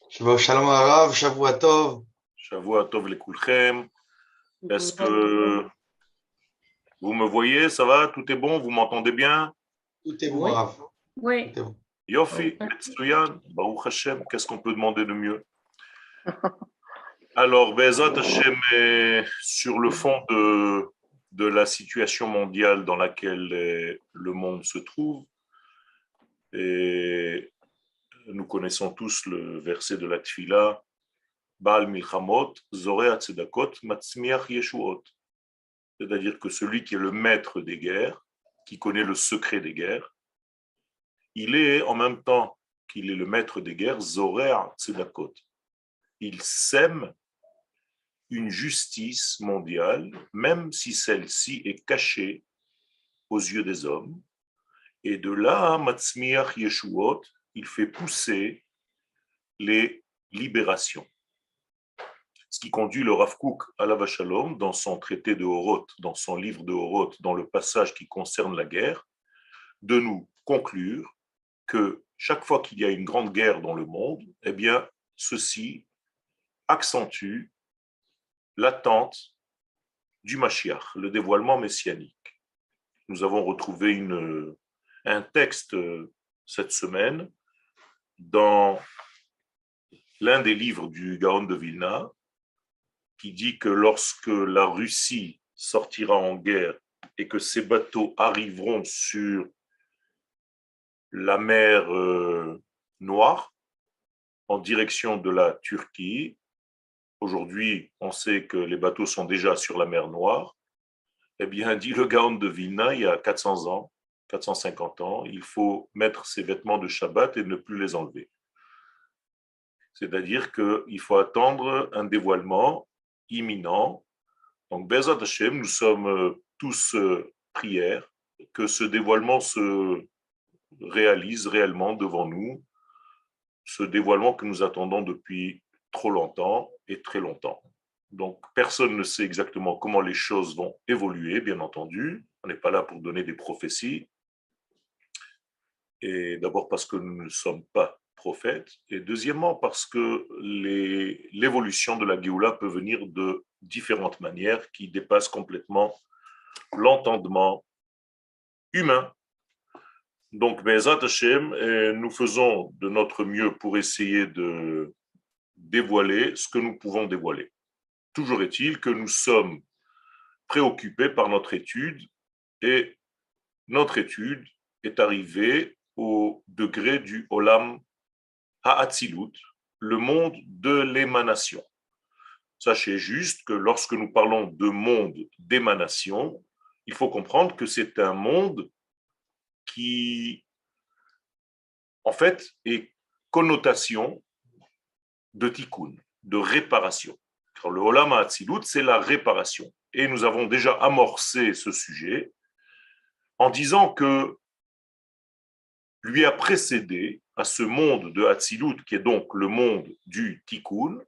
Shalom Arav, Shavua Tov. Shavua Tov lekulchem. Est-ce que vous me voyez? Ça va? Tout est bon? Vous m'entendez bien? Tout est bon, Oui, Arav. Tout oui. est bon. Yofi, Oui. Metsuyan, Baruch Hashem. Qu'est-ce qu'on peut demander de mieux? Alors, Be'ezat Hashem est sur le fond de la situation mondiale dans laquelle le monde se trouve. Et nous connaissons tous le verset de la Tfila, Baal Milchamot, Zorea Tzedakot, Matzmiach Yeshuot. C'est-à-dire que celui qui est le maître des guerres, qui connaît le secret des guerres, il est en même temps qu'il est le maître des guerres, Zorea Tzedakot. Il sème une justice mondiale, même si celle-ci est cachée aux yeux des hommes. Et de là, Matzmiach Yeshuot, il fait pousser les libérations. Ce qui conduit le Rav Kook alav Shalom dans son traité de Horoth, dans son livre de Horoth, dans le passage qui concerne la guerre, de nous conclure que chaque fois qu'il y a une grande guerre dans le monde, eh bien, ceci accentue l'attente du Mashiach, le dévoilement messianique. Nous avons retrouvé un texte cette semaine dans l'un des livres du Gaon de Vilna qui dit que lorsque la Russie sortira en guerre et que ses bateaux arriveront sur la mer Noire en direction de la Turquie, aujourd'hui on sait que les bateaux sont déjà sur la mer Noire, eh bien, dit le Gaon de Vilna, il y a 400 ans, 450 ans, il faut mettre ses vêtements de Shabbat et ne plus les enlever. C'est-à-dire qu'il faut attendre un dévoilement imminent. Donc, Bezat Hashem, nous sommes tous prières que ce dévoilement se réalise réellement devant nous, ce dévoilement que nous attendons depuis trop longtemps et très longtemps. Donc, personne ne sait exactement comment les choses vont évoluer, bien entendu. On n'est pas là pour donner des prophéties. Et d'abord parce que nous ne sommes pas prophètes, et deuxièmement parce que l'évolution de la Géoula peut venir de différentes manières qui dépassent complètement l'entendement humain. Donc, Be'ezat Hashem, nous faisons de notre mieux pour essayer de dévoiler ce que nous pouvons dévoiler. Toujours est-il que nous sommes préoccupés par notre étude et notre étude est arrivée au degré du Olam Ha'atzilut, le monde de l'émanation. Sachez juste que lorsque nous parlons de monde d'émanation, il faut comprendre que c'est un monde qui, en fait, est connotation de tikkun, de réparation. Car le Olam Ha'atzilut, c'est la réparation. Et nous avons déjà amorcé ce sujet en disant que lui a précédé à ce monde de Hatzilut, qui est donc le monde du Tikkun.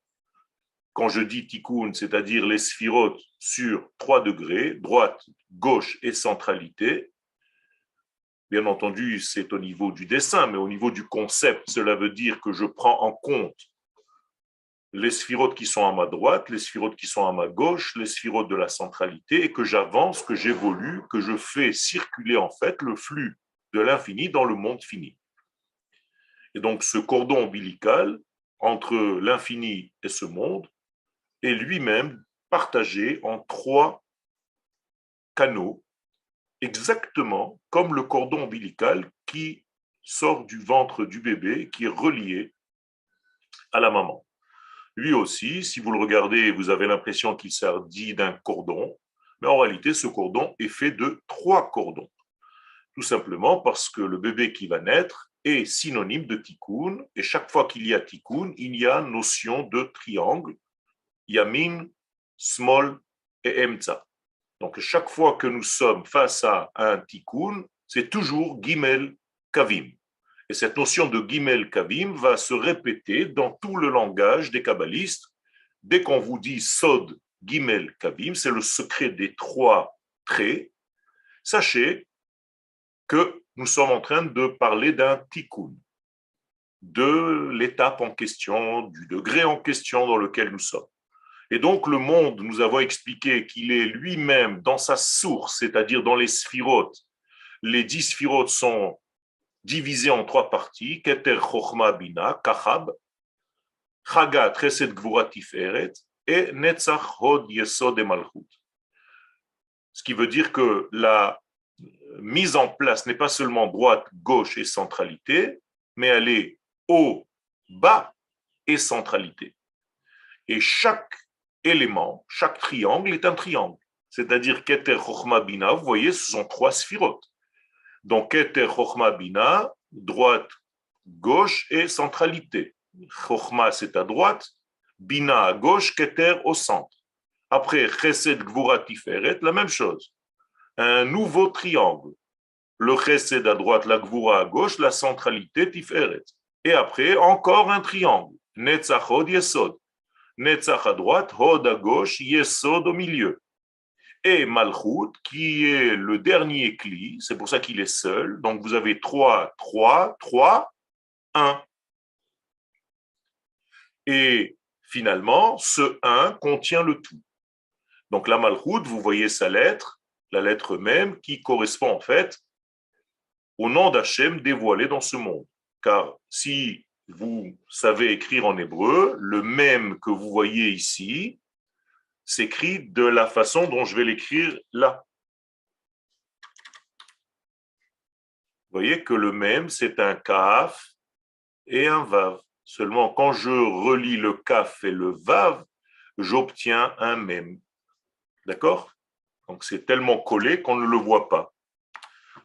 Quand je dis Tikkun, c'est-à-dire les sphirotes sur 3 degrés, droite, gauche et centralité. Bien entendu, c'est au niveau du dessin, mais au niveau du concept, cela veut dire que je prends en compte les sphirotes qui sont à ma droite, les sphirotes qui sont à ma gauche, les sphirotes de la centralité, et que j'avance, que j'évolue, que je fais circuler en fait le flux de l'infini dans le monde fini. Et donc ce cordon ombilical entre l'infini et ce monde est lui-même partagé en 3 canaux, exactement comme le cordon ombilical qui sort du ventre du bébé, qui est relié à la maman. Lui aussi, si vous le regardez, vous avez l'impression qu'il s'agit d'un cordon, mais en réalité, ce cordon est fait de 3 cordons. Tout simplement parce que le bébé qui va naître est synonyme de tikkun, et chaque fois qu'il y a tikkun, il y a notion de triangle, yamin, small et emtsa. Donc chaque fois que nous sommes face à un tikkun, c'est toujours gimel kavim. Et cette notion de gimel kavim va se répéter dans tout le langage des kabbalistes. Dès qu'on vous dit sod gimel kavim, c'est le secret des 3 traits. Sachez que nous sommes en train de parler d'un tikkun. de l'étape en question, du degré en question dans lequel nous sommes. Et donc le monde, nous avons expliqué qu'il est lui-même dans sa source, c'est-à-dire dans les sphirotes. Les 10 sphirotes sont divisés en 3 parties, Keter, Chochma, Bina, Kachab, Chagat, Chesed, Gvura, Tiferet, et Netzach, Hod, Yesod et Malchut. Ce qui veut dire que la mise en place n'est pas seulement droite, gauche et centralité, mais elle est haut, bas et centralité. Et chaque élément, chaque triangle est un triangle. C'est-à-dire Keter, Chochma, Bina, vous voyez, ce sont 3 sphirotes. Donc Keter, Chochma, Bina, droite, gauche et centralité. Chochma, c'est à droite, Bina à gauche, Keter au centre. Après, Chesed, Gvura, Tiferet, la même chose. Un nouveau triangle. Le Chesed à droite, la Gvura à gauche, la centralité, Tiferet. Et après, encore un triangle. Netzach, Hod, Yesod. Netzach à droite, Hod à gauche, Yesod au milieu. Et Malchut, qui est le dernier cli, c'est pour ça qu'il est seul. Donc vous avez 3, 3, 3, 1. Et finalement, ce 1 contient le tout. Donc la Malchut, vous voyez sa lettre, la lettre même, qui correspond en fait au nom d'Hachem dévoilé dans ce monde. Car si vous savez écrire en hébreu, le même que vous voyez ici s'écrit de la façon dont je vais l'écrire là. Vous voyez que le même, c'est un kaf et un vav. Seulement, quand je relis le kaf et le vav, j'obtiens un même. D'accord? Donc, c'est tellement collé qu'on ne le voit pas.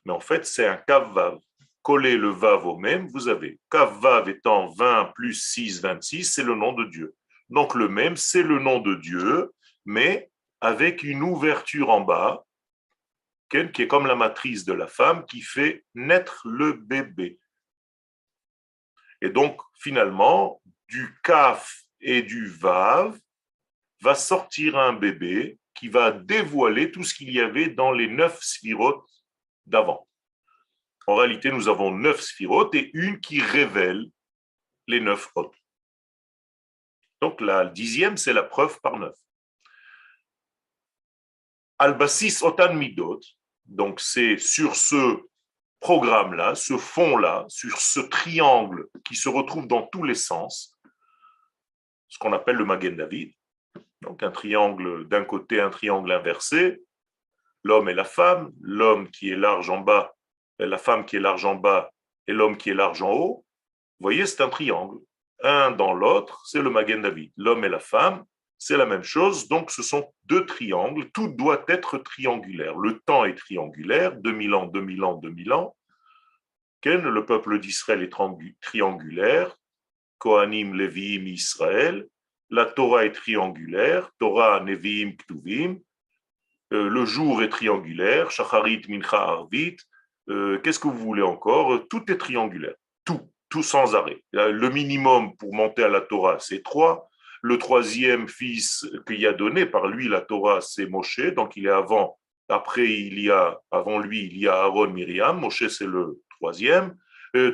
Mais en fait, c'est un kaf-vav. Coller le vav au même, vous avez kaf-vav étant 20 plus 6, 26, c'est le nom de Dieu. Donc, le même, c'est le nom de Dieu, mais avec une ouverture en bas, qui est comme la matrice de la femme qui fait naître le bébé. Et donc, finalement, du kaf et du vav va sortir un bébé qui va dévoiler tout ce qu'il y avait dans les 9 sphirotes d'avant. En réalité, nous avons 9 sphirotes et une qui révèle les 9 autres. Donc, la 10e, c'est la preuve par 9. Al-Basis Otan Midot, donc c'est sur ce programme-là, ce fond-là, sur ce triangle qui se retrouve dans tous les sens, ce qu'on appelle le Magen David, donc un triangle d'un côté, un triangle inversé, l'homme et la femme, l'homme qui est large en bas, la femme qui est large en bas et l'homme qui est large en haut. Vous voyez, c'est un triangle. Un dans l'autre, c'est le Magen David. L'homme et la femme, c'est la même chose. Donc, ce sont 2 triangles. Tout doit être triangulaire. Le temps est triangulaire. 2000 ans, 2000 ans, 2000 ans. Le peuple d'Israël est triangulaire. Kohanim, Léviim, Israël. La Torah est triangulaire. Torah, Neviim, Ktuvim. Le jour est triangulaire. Shacharit, Mincha, Arvit. Qu'est-ce que vous voulez encore? Tout est triangulaire. Tout sans arrêt. Le minimum pour monter à la Torah, c'est 3. Le 3e fils qu'il a donné par lui, la Torah, c'est Moshe. Donc, il est avant. Après, avant lui, il y a Aaron, Myriam. Moshe, c'est le 3e.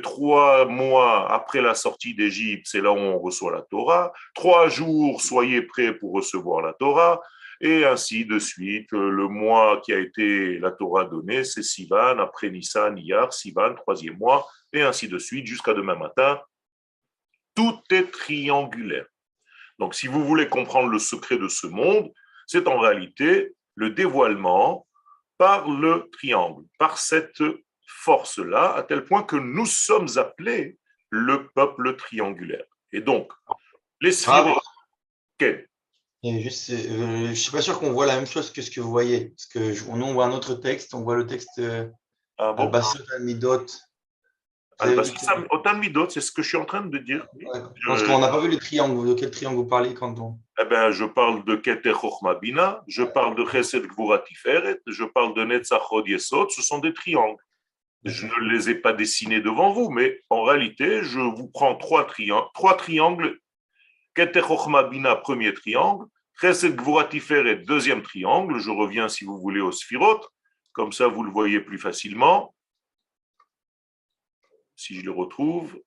3 mois après la sortie d'Égypte, c'est là où on reçoit la Torah. 3 jours, soyez prêts pour recevoir la Torah. Et ainsi de suite. Le mois qui a été la Torah donnée, c'est Sivan. Après Nissan, Iyar, Sivan, 3e mois. Et ainsi de suite jusqu'à demain matin. Tout est triangulaire. Donc, si vous voulez comprendre le secret de ce monde, c'est en réalité le dévoilement par le triangle, par cette force-là, à tel point que nous sommes appelés le peuple triangulaire. Et donc, les sphirotes, je ne suis pas sûr qu'on voit la même chose que ce que vous voyez. Parce que nous, on voit un autre texte. On voit le texte Al-Basir al-Midot. Autant de midot, c'est ce que je suis en train de dire. Ouais, parce qu'on n'a pas vu les triangles. De quel triangle vous parlez quand on… Eh bien, je parle de Keter Chochma Bina, je parle de Chesed Gvura Tiferet, je parle de Netzach Hod Yesod, ce sont des triangles. Je ne les ai pas dessinés devant vous, mais en réalité, je vous prends 3 triangles. Keter Chochma Bina, premier triangle, Chesed Gvura Tiferet, deuxième triangle. Je reviens, si vous voulez, au Sphirot, comme ça vous le voyez plus facilement. Si je le retrouve,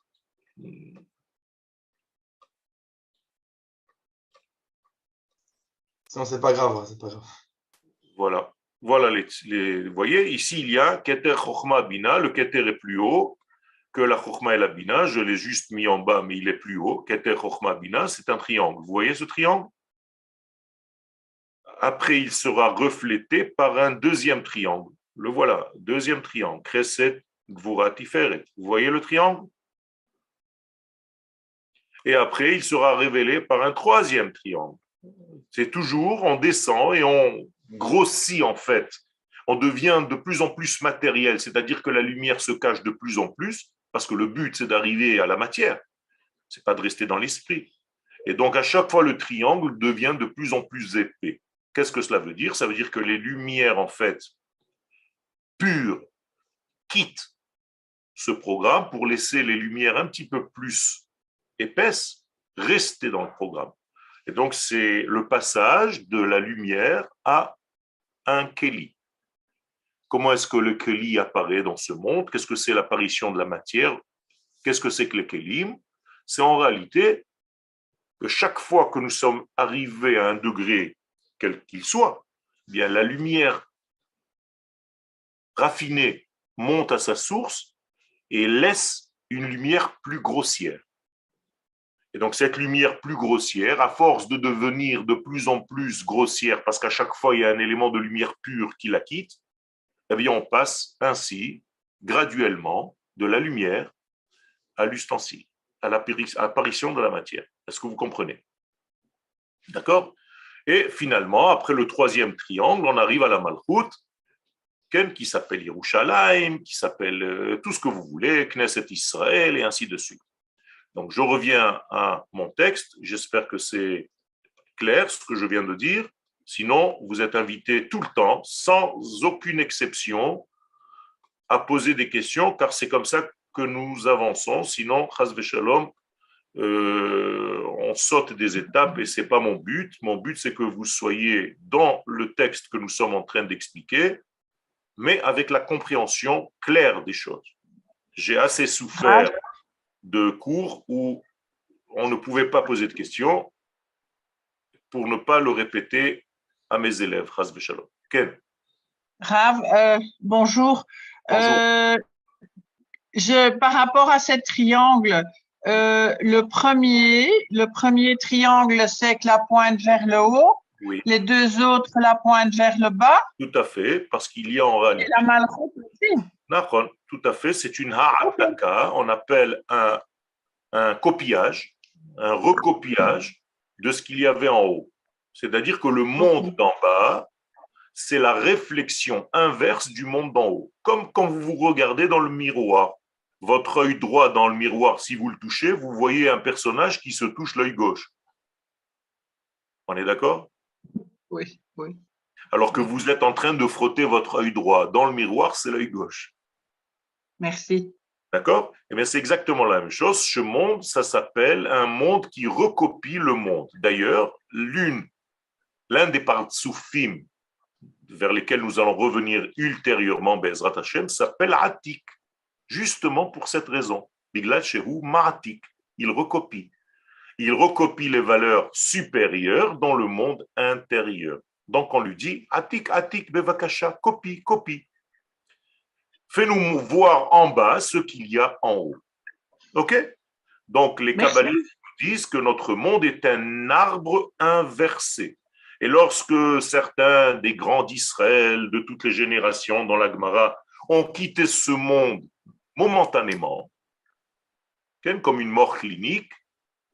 Sinon, c'est pas grave, c'est pas grave. Voilà. Voilà vous voyez, ici, il y a Keter Chochma Bina. Le Keter est plus haut que la Chochma et la Bina. Je l'ai juste mis en bas, mais il est plus haut. Keter Chochma Bina, c'est un triangle. Vous voyez ce triangle? Après, il sera reflété par un deuxième triangle. Le voilà, deuxième triangle. Chesed Gvura Tiferet. Vous voyez le triangle? Et après, il sera révélé par un troisième triangle. C'est toujours, on descend et on grossit en fait. On devient de plus en plus matériel, c'est-à-dire que la lumière se cache de plus en plus, parce que le but, c'est d'arriver à la matière, c'est pas de rester dans l'esprit. Et donc, à chaque fois, le triangle devient de plus en plus épais. Qu'est-ce que cela veut dire? Ça veut dire que les lumières, en fait, pures, quittent ce programme pour laisser les lumières un petit peu plus épaisses rester dans le programme. Et donc, c'est le passage de la lumière à un Keli. Comment est-ce que le Keli apparaît dans ce monde? Qu'est-ce que c'est l'apparition de la matière? Qu'est-ce que c'est que le Kelim? C'est en réalité que chaque fois que nous sommes arrivés à un degré, quel qu'il soit, eh bien la lumière raffinée monte à sa source et laisse une lumière plus grossière. Et donc cette lumière plus grossière, à force de devenir de plus en plus grossière, parce qu'à chaque fois il y a un élément de lumière pure qui la quitte, eh bien on passe ainsi graduellement de la lumière à l'ustensile, à l'apparition de la matière. Est-ce que vous comprenez? D'accord? Et finalement, après le troisième triangle, on arrive à la Malchut, qui s'appelle Yerushalayim, qui s'appelle tout ce que vous voulez, Knesset Israël, et ainsi de suite. Donc, je reviens à mon texte. J'espère que c'est clair ce que je viens de dire. Sinon, vous êtes invités tout le temps, sans aucune exception, à poser des questions, car c'est comme ça que nous avançons. Sinon, chas v'shalom, on saute des étapes et ce n'est pas mon but. Mon but, c'est que vous soyez dans le texte que nous sommes en train d'expliquer, mais avec la compréhension claire des choses. J'ai assez souffert de cours où on ne pouvait pas poser de questions pour ne pas le répéter à mes élèves. Chas v'shalom. Ken. Rav, bonjour. Bonjour. Par rapport à ce triangle, le premier triangle, c'est que la pointe vers le haut. Oui. Les deux autres, la pointe vers le bas. Tout à fait, parce qu'il y a en réalité. Et la malchut aussi. Tout à fait, c'est une ha'ataka, on appelle un copiage, un recopiage de ce qu'il y avait en haut. C'est-à-dire que le monde d'en bas, c'est la réflexion inverse du monde d'en haut. Comme quand vous vous regardez dans le miroir. Votre œil droit dans le miroir, si vous le touchez, vous voyez un personnage qui se touche l'œil gauche. On est d'accord? Oui, oui. Alors que vous êtes en train de frotter votre œil droit. Dans le miroir, c'est l'œil gauche. Merci. D'accord? Eh bien, c'est exactement la même chose. Ce monde, ça s'appelle un monde qui recopie le monde. D'ailleurs, l'un des partsoufim vers lesquels nous allons revenir ultérieurement, Bezrat Hashem, s'appelle Atik. Justement pour cette raison. Biglat Shehu Ma'atik. Il recopie. Il recopie les valeurs supérieures dans le monde intérieur. Donc on lui dit Atik, Atik, Bevakasha, copie, copie. Fais-nous voir en bas ce qu'il y a en haut. OK? Donc les kabbalistes disent que notre monde est un arbre inversé. Et lorsque certains des grands d'Israël de toutes les générations dans la Gemara ont quitté ce monde momentanément, comme une mort clinique,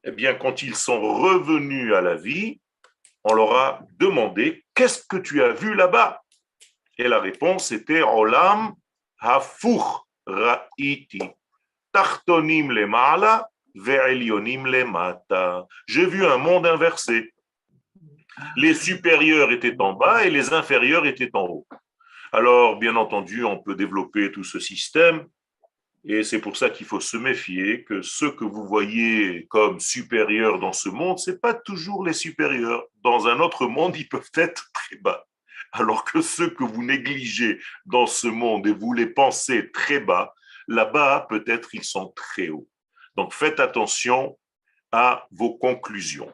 eh bien, quand ils sont revenus à la vie, on leur a demandé « Qu'est-ce que tu as vu là-bas ?» Et la réponse était « Olam hafur ra'iti, tartonim lema'ala, ve'elyonim lemata. » J'ai vu un monde inversé. Les supérieurs étaient en bas et les inférieurs étaient en haut. Alors, bien entendu, on peut développer tout ce système. Et c'est pour ça qu'il faut se méfier que ceux que vous voyez comme supérieurs dans ce monde, ce n'est pas toujours les supérieurs. Dans un autre monde, ils peuvent être très bas. Alors que ceux que vous négligez dans ce monde et vous les pensez très bas, là-bas, peut-être ils sont très hauts. Donc faites attention à vos conclusions.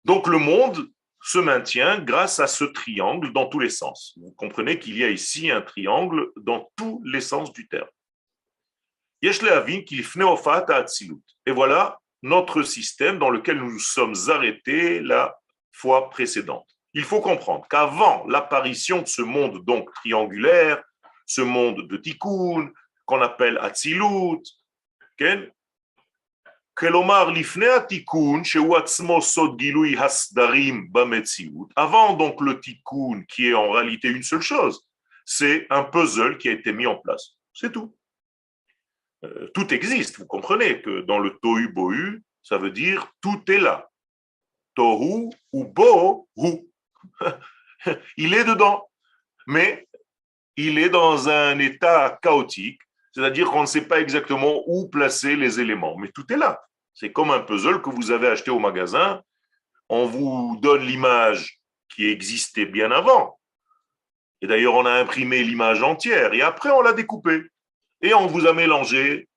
Donc le monde se maintient grâce à ce triangle dans tous les sens. Vous comprenez qu'il y a ici un triangle dans tous les sens du terme. Et voilà notre système dans lequel nous nous sommes arrêtés la fois précédente. Il faut comprendre qu'avant l'apparition de ce monde donc triangulaire, ce monde de Tikkun, qu'on appelle Atzilut, avant donc le Tikkun, qui est en réalité une seule chose, c'est un puzzle qui a été mis en place. C'est tout. Tout existe. Vous comprenez que dans le Tohu Bohu, ça veut dire tout est là. Tohu ou Bohu. Il est dedans. Mais il est dans un état chaotique, c'est-à-dire qu'on ne sait pas exactement où placer les éléments. Mais tout est là. C'est comme un puzzle que vous avez acheté au magasin. On vous donne l'image qui existait bien avant. Et d'ailleurs, on a imprimé l'image entière. Et après, on l'a découpée. Et on vous a mélangé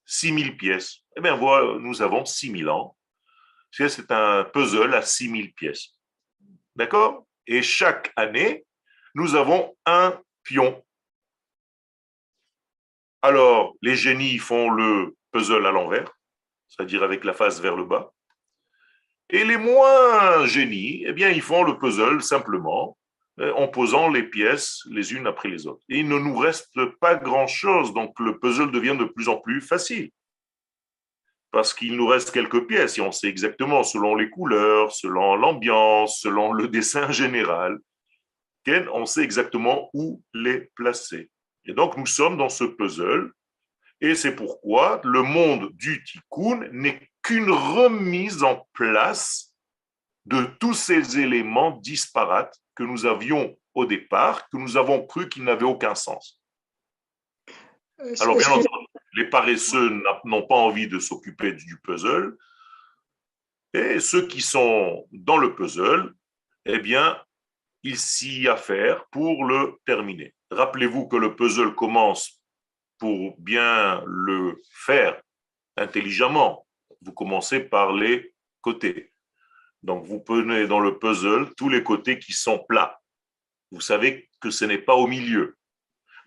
6000 pièces. Eh bien, voilà, nous avons 6000 ans. C'est un puzzle à 6000 pièces. D'accord? Et chaque année, nous avons un pion. Alors, les génies font le puzzle à l'envers, c'est-à-dire avec la face vers le bas. Et les moins génies, eh bien, ils font le puzzle simplement en posant les pièces les unes après les autres. Et il ne nous reste pas grand-chose, donc le puzzle devient de plus en plus facile. Parce qu'il nous reste quelques pièces et on sait exactement, selon les couleurs, selon l'ambiance, selon le dessin général, on sait exactement où les placer. Et donc, nous sommes dans ce puzzle et c'est pourquoi le monde du Tikkun n'est qu'une remise en place de tous ces éléments disparates que nous avions au départ, que nous avons cru qu'ils n'avaient aucun sens. Alors, bien entendu, les paresseux n'ont pas envie de s'occuper du puzzle, et ceux qui sont dans le puzzle, eh bien, il s'y a à faire pour le terminer. Rappelez-vous que le puzzle commence pour bien le faire intelligemment. Vous commencez par les côtés. Donc, vous prenez dans le puzzle tous les côtés qui sont plats. Vous savez que ce n'est pas au milieu.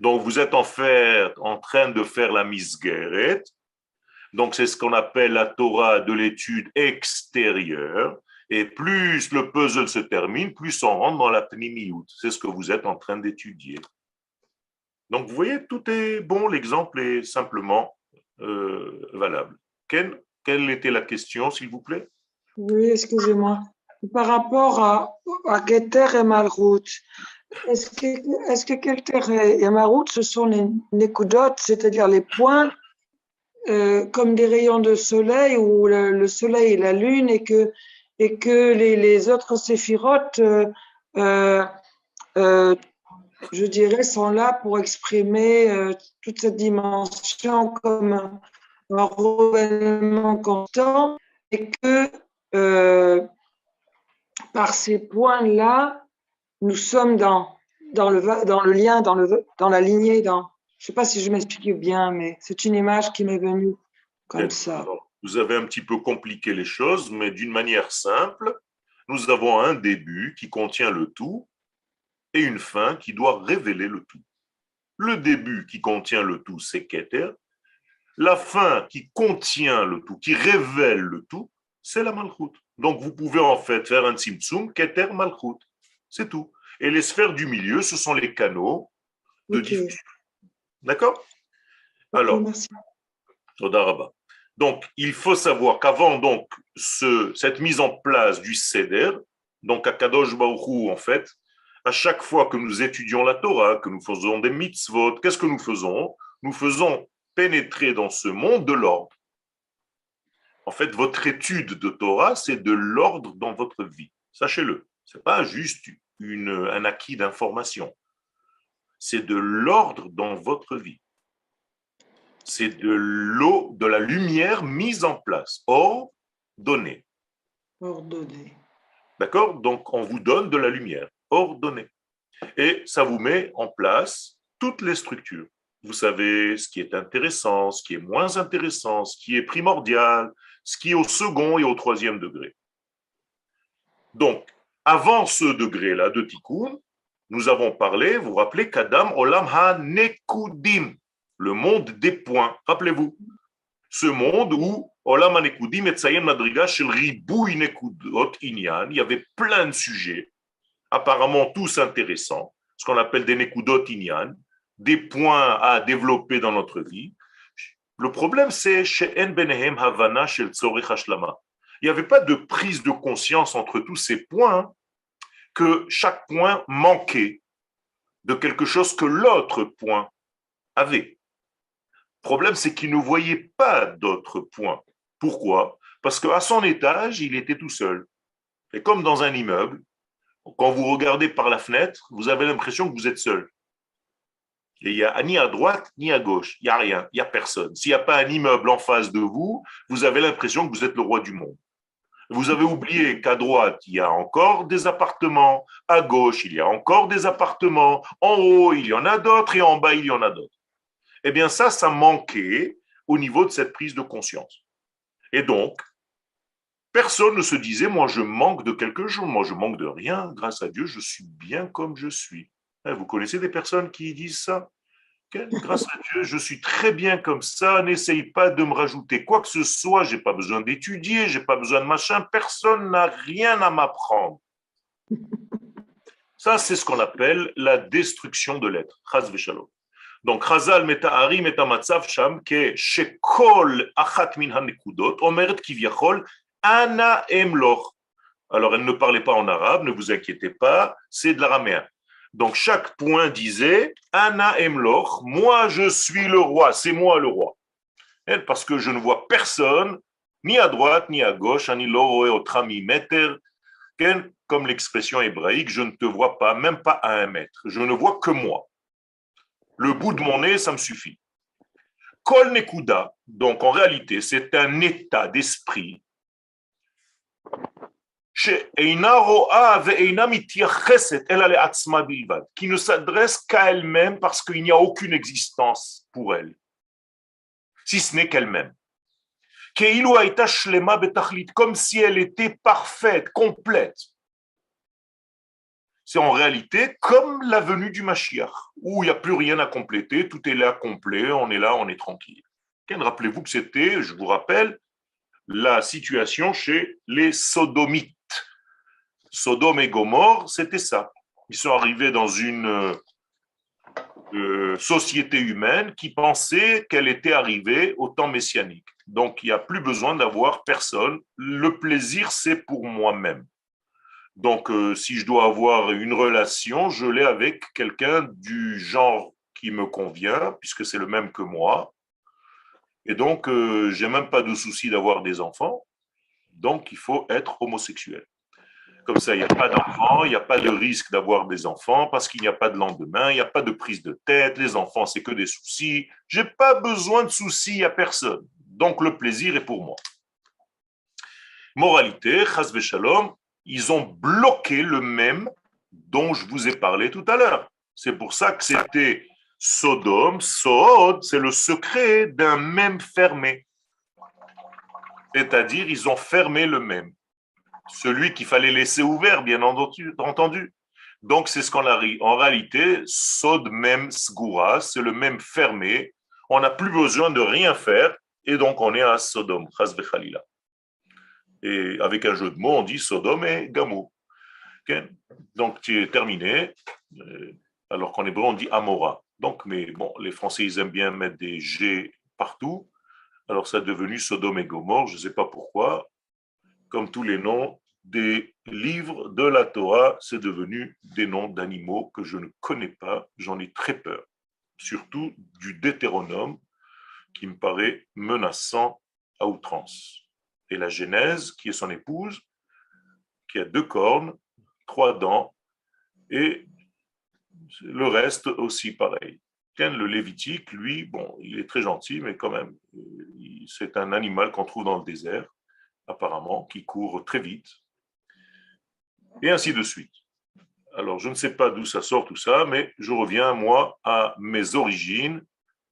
Donc, vous êtes en train de faire la misgueret. Donc, c'est ce qu'on appelle la Torah de l'étude extérieure. Et plus le puzzle se termine, plus on rentre dans la pnimiout. C'est ce que vous êtes en train d'étudier. Donc, vous voyez, tout est bon. L'exemple est simplement valable. Quelle était la question, s'il vous plaît? Oui, excusez-moi. Par rapport à Keter et Malchut, est-ce que Keter et Malchut, ce sont les Nekudot, c'est-à-dire les points, comme des rayons de soleil où le soleil et la lune, et que les autres séphirotes, je dirais, sont là pour exprimer toute cette dimension comme un renouvellement constant, et que par ces points-là, nous sommes dans le lien, dans la lignée. Je ne sais pas si je m'explique bien, mais c'est une image qui m'est venue comme ça. Alors, vous avez un petit peu compliqué les choses, mais d'une manière simple, nous avons un début qui contient le tout et une fin qui doit révéler le tout. Le début qui contient le tout, c'est Keter. La fin qui contient le tout, qui révèle le tout, c'est la Malchut. Donc, vous pouvez en fait faire un Tzimtzum, Keter Malchut. C'est tout. Et les sphères du milieu, ce sont les canaux de diffusion. D'accord? Alors, merci. donc, il faut savoir qu'avant donc cette mise en place du Seder, donc à Kadosh Baruch Hu, en fait, à chaque fois que nous étudions la Torah, que nous faisons des mitzvot, qu'est-ce que nous faisons? Nous faisons pénétrer dans ce monde de l'ordre. En fait, votre étude de Torah, c'est de l'ordre dans votre vie. Sachez-le. Ce n'est pas juste un acquis d'information. C'est de l'ordre dans votre vie. C'est de l'eau, de la lumière mise en place. Ordonnée. Ordonnée. D'accord? Donc, on vous donne de la lumière. Ordonnée. Et ça vous met en place toutes les structures. vous savez ce qui est intéressant, ce qui est moins intéressant, ce qui est primordial, ce qui est au second et au troisième degré. Donc, avant ce degré-là de Tikkun, nous avons parlé, vous vous rappelez, Kadam Olam HaNekudim, le monde des points. Rappelez-vous, ce monde où Olam HaNekudim et Tzayen Madriga Shel Ribouy Nekudot Inyan, il y avait plein de sujets, apparemment tous intéressants, ce qu'on appelle des Nekudot Inyan, des points à développer dans notre vie. Le problème, c'est She'en Benehem Havana Shel Tzorech Hashlama. Il n'y avait pas de prise de conscience entre tous ces points, que chaque point manquait de quelque chose que l'autre point avait. Le problème, c'est qu'il ne voyait pas d'autres points. Pourquoi? Parce qu'à son étage, il était tout seul. Et comme dans un immeuble, quand vous regardez par la fenêtre, vous avez l'impression que vous êtes seul. Et il n'y a ni à droite ni à gauche. Il n'y a rien, il n'y a personne. S'il n'y a pas un immeuble en face de vous, vous avez l'impression que vous êtes le roi du monde. Vous avez oublié qu'à droite, il y a encore des appartements, à gauche, il y a encore des appartements, en haut, il y en a d'autres et en bas, il y en a d'autres. Eh bien, ça manquait au niveau de cette prise de conscience. Et donc, personne ne se disait, moi, je manque de quelque chose, moi, je manque de rien, grâce à Dieu, je suis bien comme je suis. Vous connaissez des personnes qui disent ça? Grâce à Dieu, je suis très bien comme ça, n'essaye pas de me rajouter quoi que ce soit, je n'ai pas besoin d'étudier, je n'ai pas besoin de machin, personne n'a rien à m'apprendre. Ça, c'est ce qu'on appelle la destruction de l'être. Chas v'shalom. Donc, Chazal meta'ari metamatzav sham ke shekol achat min hanekudot omeret kivyachol ana emloch. Alors, elle ne parlait pas en arabe, ne vous inquiétez pas, c'est de l'araméen. Donc, chaque point disait « Ana emloch », moi je suis le roi, c'est moi le roi. Et parce que je ne vois personne, ni à droite, ni à gauche, ani lo roe otra mi meter, comme l'expression hébraïque, je ne te vois pas, même pas à 1 mètre. Je ne vois que moi. Le bout de mon nez, ça me suffit. Kol nekuda, donc en réalité, c'est un état d'esprit qui ne s'adresse qu'à elle-même parce qu'il n'y a aucune existence pour elle, si ce n'est qu'elle-même. Comme si elle était parfaite, complète. C'est en réalité comme la venue du Mashiach, où il n'y a plus rien à compléter, tout est là complet, on est tranquille. Rappelez-vous que c'était, je vous rappelle, la situation chez les Sodomites. Sodome et Gomorre, c'était ça. Ils sont arrivés dans une société humaine qui pensait qu'elle était arrivée au temps messianique. Donc, il n'y a plus besoin d'avoir personne. Le plaisir, c'est pour moi-même. Donc, si je dois avoir une relation, je l'ai avec quelqu'un du genre qui me convient, puisque c'est le même que moi. Et donc, je n'ai même pas de souci d'avoir des enfants. Donc, il faut être homosexuel. Comme ça, il n'y a pas d'enfants, il n'y a pas de risque d'avoir des enfants parce qu'il n'y a pas de lendemain, il n'y a pas de prise de tête, les enfants, c'est que des soucis. Je n'ai pas besoin de soucis à personne. Donc, le plaisir est pour moi. Moralité, chas v'shalom, ils ont bloqué le même dont je vous ai parlé tout à l'heure. C'est pour ça que c'était Sodome, Sod, c'est le secret d'un même fermé. C'est-à-dire, ils ont fermé le même. Celui qu'il fallait laisser ouvert, bien entendu. Donc, c'est ce qu'on a en réalité, Sod même Sgoura, c'est le même fermé. On n'a plus besoin de rien faire, et donc on est à Sodome, Chas v'chalila. Et avec un jeu de mots, on dit Sodome et Gamou. Okay? Donc, tu es terminé, alors qu'en hébreu, on dit Amora. Donc, mais bon, les Français, ils aiment bien mettre des G partout. Alors, ça est devenu Sodome et Gomorre, je ne sais pas pourquoi. Comme tous les noms des livres de la Torah, c'est devenu des noms d'animaux que je ne connais pas, j'en ai très peur. Surtout du Deutéronome, qui me paraît menaçant à outrance. Et la Genèse, qui est son épouse, qui a 2 cornes, 3 dents, et le reste aussi pareil. Le Lévitique, lui, bon, il est très gentil, mais quand même, c'est un animal qu'on trouve dans le désert, apparemment, qui court très vite, et ainsi de suite. Alors, je ne sais pas d'où ça sort tout ça, mais je reviens, moi, à mes origines,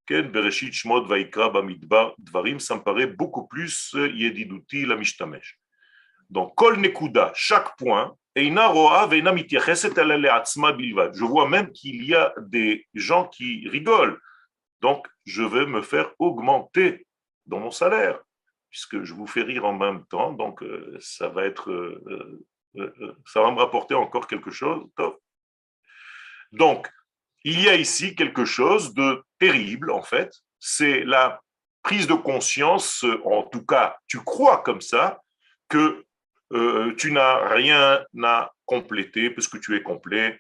Ken Bereshit Shmot Vaikra Bamidbar Dvarim, ça me paraît beaucoup plus yediduti la mishtamesh. Donc, Kol Nekuda, chaque point, Eina Roa Veina Mityacheset ala le'atzma bilvad. Je vois même qu'il y a des gens qui rigolent. Donc, je vais me faire augmenter dans mon salaire, puisque je vous fais rire en même temps. Donc, ça va me rapporter encore quelque chose. Donc, il y a ici quelque chose de terrible, en fait. C'est la prise de conscience, en tout cas, tu crois comme ça, que tu n'as rien à compléter parce que tu es complet.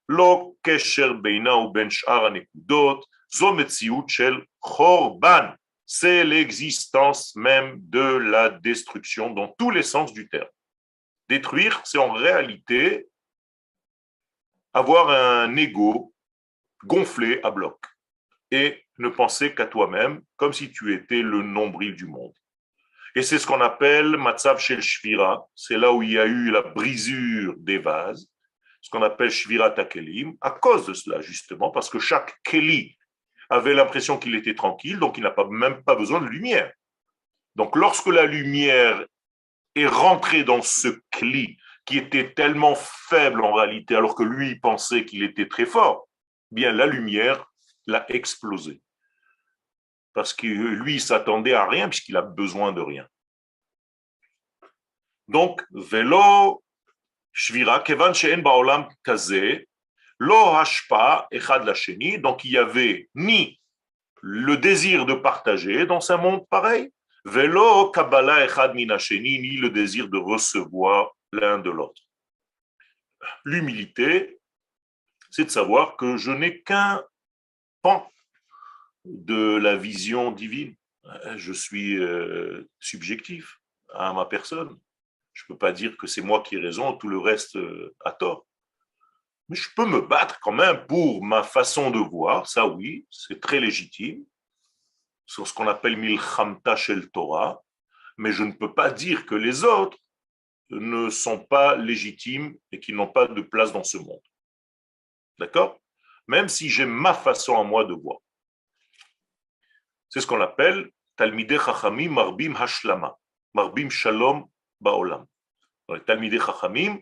Lo kesher beina ou ben sh'ar hanekudot, zo metziut shel chorban. C'est l'existence même de la destruction dans tous les sens du terme. Détruire, c'est en réalité avoir un ego gonflé à bloc et ne penser qu'à toi-même comme si tu étais le nombril du monde. Et c'est ce qu'on appelle Matzav Shel Shvira, c'est là où il y a eu la brisure des vases, ce qu'on appelle Shvirat HaKelim, à cause de cela justement, parce que chaque Keli avait l'impression qu'il était tranquille, donc il n'a même pas besoin de lumière. Donc lorsque la lumière est rentrée dans ce Keli, qui était tellement faible en réalité, alors que lui pensait qu'il était très fort, bien la lumière l'a explosé. Parce que lui, il s'attendait à rien puisqu'il a besoin de rien. Donc, velo shvira kevan she'en ba'olam kazeh lo hashpa echad lasheni. Donc, il y avait ni le désir de partager dans un monde pareil, velo kabbalah echad min hasheni, ni le désir de recevoir l'un de l'autre. L'humilité, c'est de savoir que je n'ai qu'un pan de la vision divine. Je suis subjectif à ma personne. Je ne peux pas dire que c'est moi qui ai raison, tout le reste a tort. Mais je peux me battre quand même pour ma façon de voir, ça oui, c'est très légitime, sur ce qu'on appelle Milchamta Shel Torah, mais je ne peux pas dire que les autres ne sont pas légitimes et qu'ils n'ont pas de place dans ce monde. D'accord? Même si j'ai ma façon à moi de voir. C'est ce qu'on appelle Talmidei Chachamim Marbim Hashlama, Marbim Shalom Baolam. Dans les Talmidei Chachamim,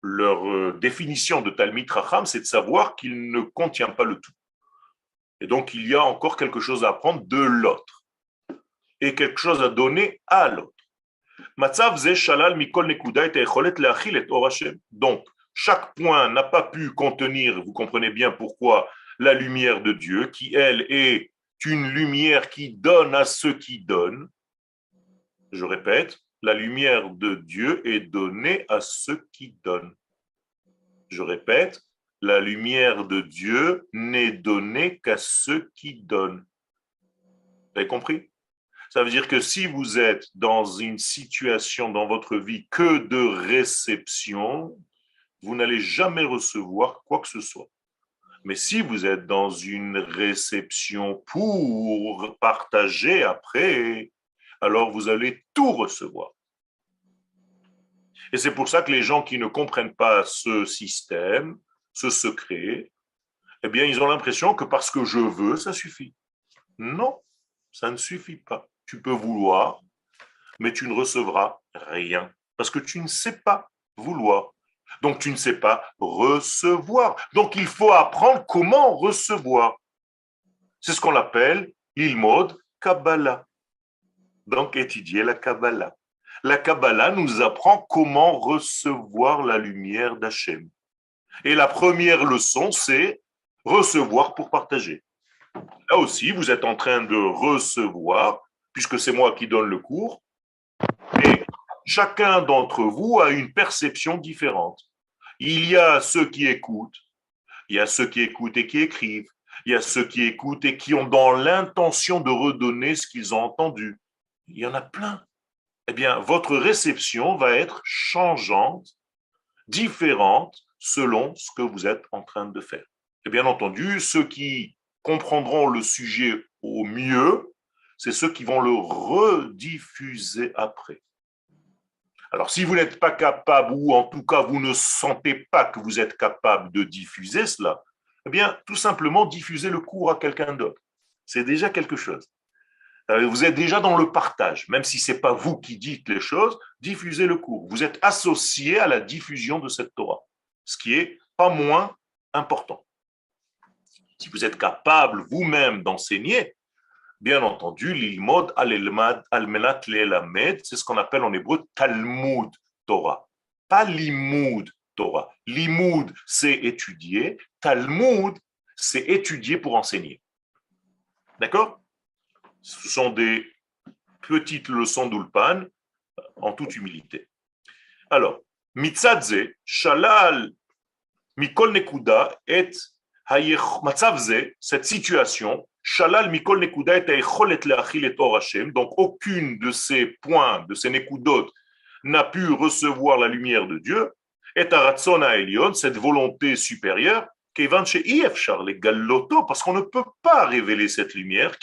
leur définition de Talmid Chacham, c'est de savoir qu'il ne contient pas le tout. Et donc, il y a encore quelque chose à apprendre de l'autre et quelque chose à donner à l'autre. Matzav ze shalal mikol nekuda et echolet leachil et or Hashem. Donc, chaque point n'a pas pu contenir, vous comprenez bien pourquoi, la lumière de Dieu, qui, elle, est une lumière qui donne à ceux qui donnent. Je répète, la lumière de Dieu est donnée à ceux qui donnent. Je répète, la lumière de Dieu n'est donnée qu'à ceux qui donnent. Vous avez compris? Ça veut dire que si vous êtes dans une situation dans votre vie que de réception, vous n'allez jamais recevoir quoi que ce soit. Mais si vous êtes dans une réception pour partager après, alors vous allez tout recevoir. Et c'est pour ça que les gens qui ne comprennent pas ce système, ce secret, eh bien, ils ont l'impression que parce que je veux, ça suffit. Non, ça ne suffit pas. Tu peux vouloir, mais tu ne recevras rien parce que tu ne sais pas vouloir. Donc, tu ne sais pas recevoir. Donc, il faut apprendre comment recevoir. C'est ce qu'on appelle l'ilmod Kabbalah. Donc, étudier la Kabbalah. La Kabbalah nous apprend comment recevoir la lumière d'Hachem. Et la première leçon, c'est recevoir pour partager. Là aussi, vous êtes en train de recevoir, puisque c'est moi qui donne le cours, et chacun d'entre vous a une perception différente. Il y a ceux qui écoutent, il y a ceux qui écoutent et qui écrivent, il y a ceux qui écoutent et qui ont dans l'intention de redonner ce qu'ils ont entendu. Il y en a plein. Eh bien, votre réception va être changeante, différente, selon ce que vous êtes en train de faire. Et bien entendu, ceux qui comprendront le sujet au mieux, c'est ceux qui vont le rediffuser après. Alors, si vous n'êtes pas capable, ou en tout cas, vous ne sentez pas que vous êtes capable de diffuser cela, eh bien, tout simplement, diffusez le cours à quelqu'un d'autre. C'est déjà quelque chose. Vous êtes déjà dans le partage, même si ce n'est pas vous qui dites les choses, diffusez le cours. Vous êtes associé à la diffusion de cette Torah, ce qui est pas moins important. Si vous êtes capable vous-même d'enseigner, bien entendu, l'ilmod al-elmad al-menat le'elamed, c'est ce qu'on appelle en hébreu Talmud Torah, pas limoud Torah. Limoud, c'est étudier, Talmud, c'est étudier pour enseigner. D'accord? Ce sont des petites leçons d'Ulpan, en toute humilité. Alors, Mitzadze, Shalal, Mikol Nekuda, et Matzavze, cette situation, Shalal, Mikol Nekuda, et Eicholet Leachil et Or Hashem, donc aucune de ces points, de ces Nekudot, n'a pu recevoir la lumière de Dieu, et Aratzon Elion, cette volonté supérieure, parce qu'on ne peut pas révéler cette lumière,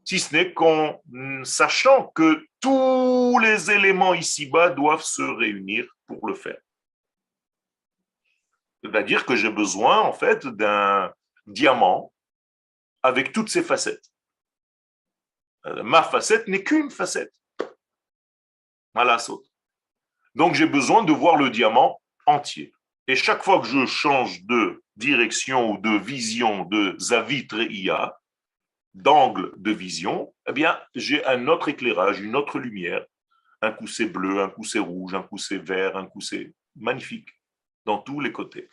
si ce n'est qu'en sachant que tous les éléments ici-bas doivent se réunir pour le faire. C'est-à-dire que j'ai besoin en fait d'un diamant avec toutes ses facettes. Ma facette n'est qu'une facette. Donc j'ai besoin de voir le diamant entier. Et chaque fois que je change de direction ou de vision de Zavit Re'ia, d'angle de vision, eh bien, j'ai un autre éclairage, une autre lumière. Un coup c'est bleu, un coup c'est rouge, un coup c'est vert, un coup c'est magnifique, dans tous les côtés.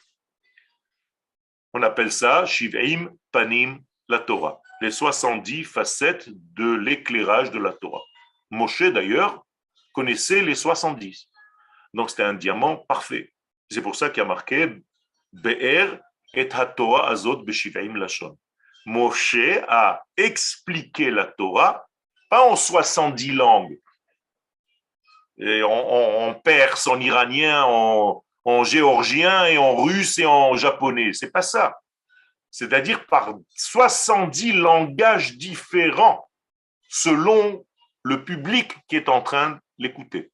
On appelle ça Shiv'im Panim la Torah, les 70 facettes de l'éclairage de la Torah. Moshe, d'ailleurs, connaissait les 70. Donc, c'était un diamant parfait. C'est pour ça qu'il y a marqué Be'er et ha-Torah azot b'shiv'im lashon. Moshe a expliqué la Torah, pas en 70 langues, et en perse, en iranien, en géorgien, et en russe et en japonais. C'est pas ça. C'est-à-dire par 70 langages différents, selon le public qui est en train de l'écouter.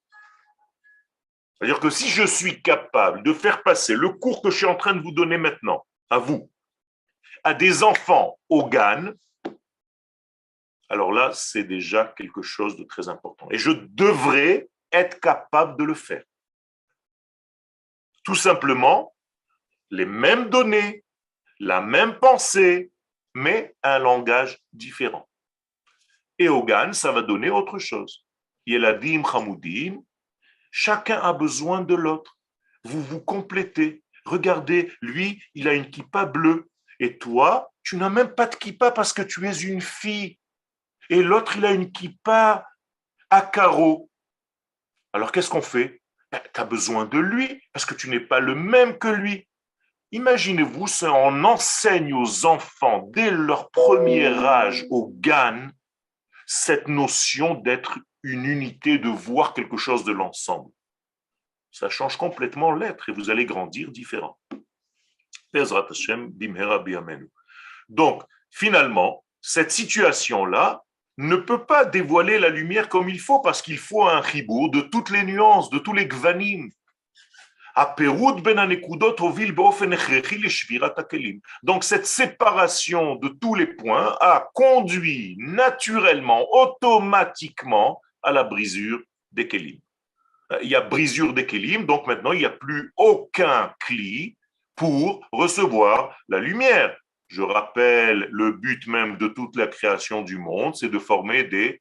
C'est-à-dire que si je suis capable de faire passer le cours que je suis en train de vous donner maintenant, à vous, à des enfants au GAN, alors là, c'est déjà quelque chose de très important. Et je devrais être capable de le faire. Tout simplement, les mêmes données, la même pensée, mais un langage différent. Et au GAN, ça va donner autre chose. Yeladim Hamoudim, chacun a besoin de l'autre. Vous vous complétez. Regardez, lui, il a une kippa bleue. Et toi, tu n'as même pas de kippa parce que tu es une fille. Et l'autre, il a une kippa à carreaux. Alors, qu'est-ce qu'on fait? Tu as besoin de lui parce que tu n'es pas le même que lui. Imaginez-vous, on enseigne aux enfants dès leur premier âge au GAN cette notion d'être une unité, de voir quelque chose de l'ensemble. Ça change complètement l'être et vous allez grandir différent. Donc, finalement, cette situation-là ne peut pas dévoiler la lumière comme il faut parce qu'il faut un chibour de toutes les nuances, de tous les gvanim. Donc cette séparation de tous les points a conduit naturellement, automatiquement à la brisure des kelim. Il y a brisure des kelim, donc maintenant il n'y a plus aucun kli pour recevoir la lumière. Je rappelle, le but même de toute la création du monde, c'est de former des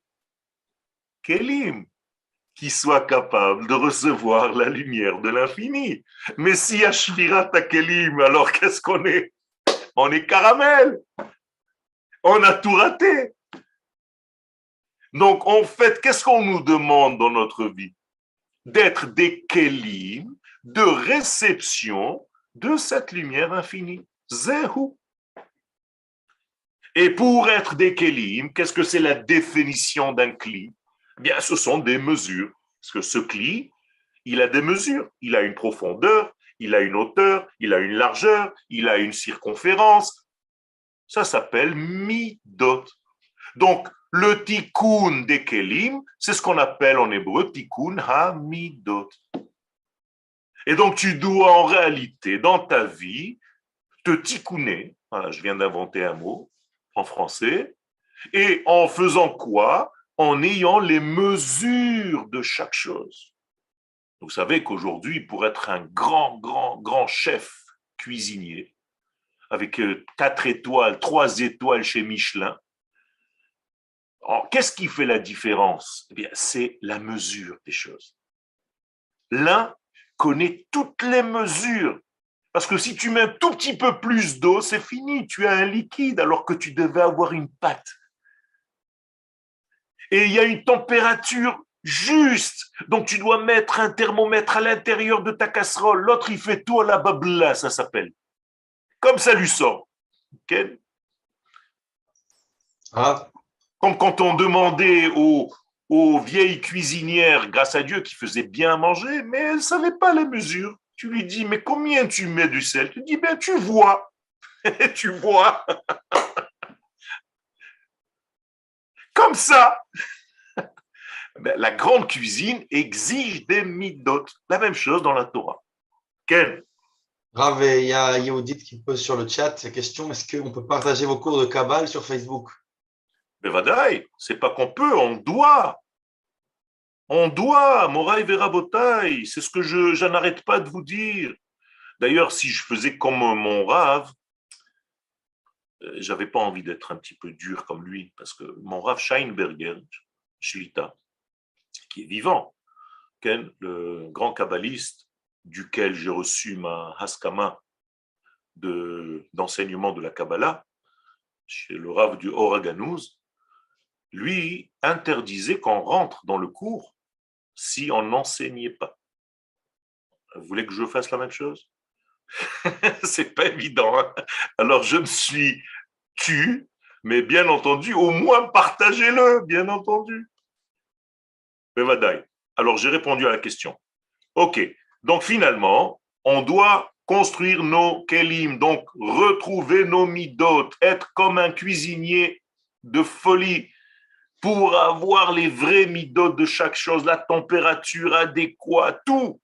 kelim qui soient capables de recevoir la lumière de l'infini. Mais si y a Shvirat HaKelim, alors qu'est-ce qu'on est? On est caramel. On a tout raté. Donc, en fait, qu'est-ce qu'on nous demande dans notre vie? D'être des kelim de réception de cette lumière infinie. Zehu. Et pour être des kelim, qu'est-ce que c'est la définition d'un kli? Bien, ce sont des mesures. Parce que ce kli, il a des mesures. Il a une profondeur, il a une hauteur, il a une largeur, il a une circonférence. Ça s'appelle midot. Donc, le tikkun des kelim, c'est ce qu'on appelle en hébreu tikkun ha-midot. Et donc, tu dois en réalité, dans ta vie, te tikouner, voilà, je viens d'inventer un mot en français, et en faisant quoi? En ayant les mesures de chaque chose. Vous savez qu'aujourd'hui, pour être un grand chef cuisinier, avec 4 étoiles, 3 étoiles chez Michelin, qu'est-ce qui fait la différence? Eh bien, c'est la mesure des choses. L'un connaît toutes les mesures. Parce que si tu mets un tout petit peu plus d'eau, c'est fini, tu as un liquide alors que tu devais avoir une pâte. Et il y a une température juste. Donc tu dois mettre un thermomètre à l'intérieur de ta casserole. L'autre, il fait tout à la babla, ça s'appelle. Comme ça lui sort. Okay? Comme quand on demandait aux vieilles cuisinières, grâce à Dieu, qui faisaient bien manger, mais elles ne savaient pas les mesures. Tu lui dis, mais combien tu mets du sel? Tu dis, ben tu vois. Tu vois. Comme ça. Ben, la grande cuisine exige des midot. La même chose dans la Torah. Quel? Rav, il y a Yehudit qui pose sur le chat la question, est-ce qu'on peut partager vos cours de Kabbale sur Facebook? Bevadaï, c'est pas qu'on peut, on doit. On doit, Moraï Verabotaï, c'est ce que je n'arrête pas de vous dire. D'ailleurs, si je faisais comme mon Rav, j'avais pas envie d'être un petit peu dur comme lui, parce que mon Rav Scheinberger, Shlita, qui est vivant, le grand kabbaliste duquel j'ai reçu ma haskama d'enseignement de la Kabbalah, chez le Rav du Oraganouz, lui interdisait qu'on rentre dans le cours si on n'enseignait pas. Vous voulez que je fasse la même chose? C'est pas évident. Hein. Alors je me suis tu, mais bien entendu, au moins partagez-le, bien entendu. Bevadaï. Alors j'ai répondu à la question. Ok, donc finalement, on doit construire nos kelim, donc retrouver nos midot, être comme un cuisinier de folie pour avoir les vrais midot de chaque chose, la température adéquate, tout.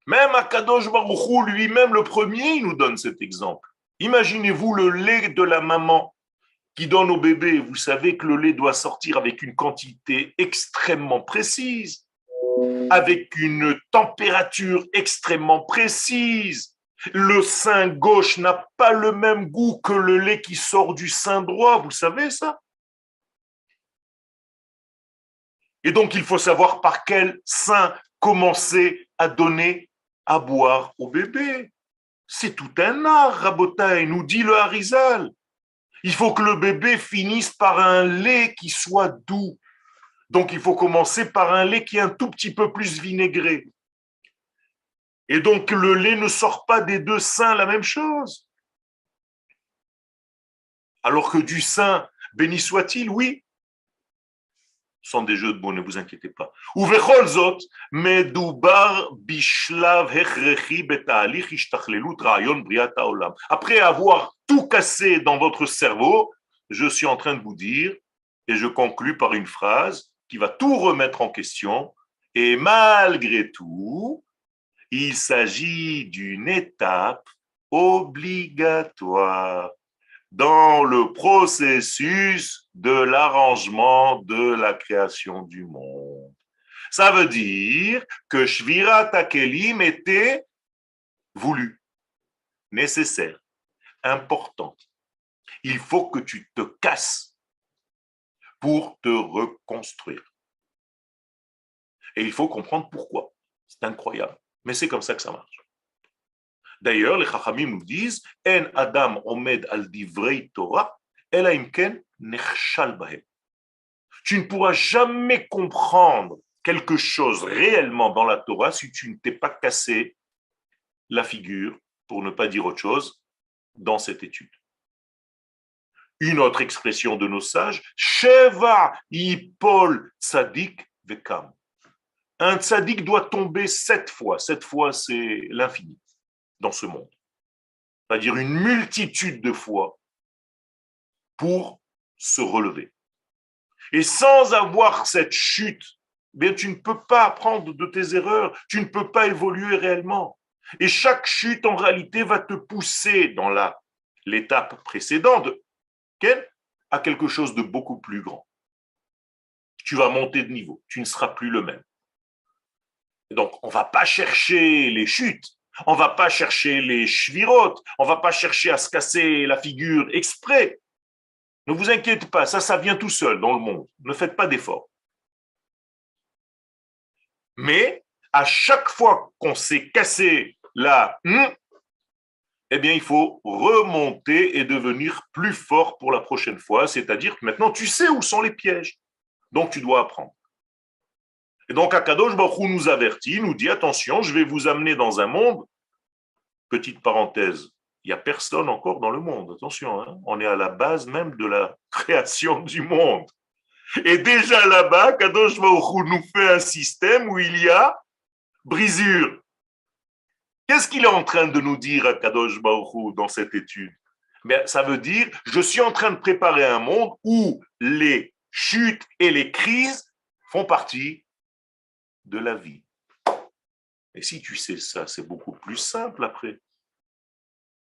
Même Akadosh Baruch Hu, lui-même, le premier, il nous donne cet exemple. Imaginez-vous le lait de la maman qui donne au bébé. Vous savez que le lait doit sortir avec une quantité extrêmement précise, avec une température extrêmement précise. Le sein gauche n'a pas le même goût que le lait qui sort du sein droit. Vous savez ça? Et donc, il faut savoir par quel sein commencer à donner à boire au bébé. C'est tout un art, Rabotai, nous dit le Harizal. Il faut que le bébé finisse par un lait qui soit doux. Donc, il faut commencer par un lait qui est un tout petit peu plus vinaigré. Et donc, le lait ne sort pas des deux seins la même chose. Alors que du sein, béni soit-il, oui. Ce sont des jeux de mots, ne vous inquiétez pas. ובכל זאת, מדובר בשלב הכרחי בתהליך השתכללות רעיון בריאת העולם. Après avoir tout cassé dans votre cerveau, je suis en train de vous dire, et je conclus par une phrase qui va tout remettre en question, et malgré tout, il s'agit d'une étape obligatoire dans le processus de l'arrangement de la création du monde. Ça veut dire que Shvirat HaKelim était voulu, nécessaire, important. Il faut que tu te casses pour te reconstruire. Et il faut comprendre pourquoi. C'est incroyable. Mais c'est comme ça que ça marche. D'ailleurs, les Chachamim nous disent En Adam omed al divrei Torah, ela imken nechshal bahem. Tu ne pourras jamais comprendre quelque chose réellement dans la Torah si tu ne t'es pas cassé la figure, pour ne pas dire autre chose, dans cette étude. Une autre expression de nos sages, Sheva yipol tzadik vekam. Un tzadik doit tomber 7 fois. 7 fois, c'est l'infini dans ce monde. C'est-à-dire une multitude de fois pour se relever. Et sans avoir cette chute, bien, tu ne peux pas apprendre de tes erreurs, tu ne peux pas évoluer réellement. Et chaque chute, en réalité, va te pousser dans la l'étape précédente à quelque chose de beaucoup plus grand. Tu vas monter de niveau, tu ne seras plus le même. Donc, on ne va pas chercher les chutes, on ne va pas chercher les shvirot, on ne va pas chercher à se casser la figure exprès. Ne vous inquiétez pas, ça vient tout seul dans le monde. Ne faites pas d'efforts. Mais à chaque fois qu'on s'est cassé la eh bien, il faut remonter et devenir plus fort pour la prochaine fois. C'est-à-dire que maintenant, tu sais où sont les pièges. Donc, tu dois apprendre. Et donc, Akadosh Baruch Hu nous avertit, nous dit, attention, je vais vous amener dans un monde. Petite parenthèse, il n'y a personne encore dans le monde. Attention, hein, on est à la base même de la création du monde. Et déjà là-bas, Kadosh Baruch Hu nous fait un système où il y a brisure. Qu'est-ce qu'il est en train de nous dire à Kadosh Baruch Hu dans cette étude? Ben, ça veut dire, je suis en train de préparer un monde où les chutes et les crises font partie de la vie. Et si tu sais ça, c'est beaucoup plus simple après.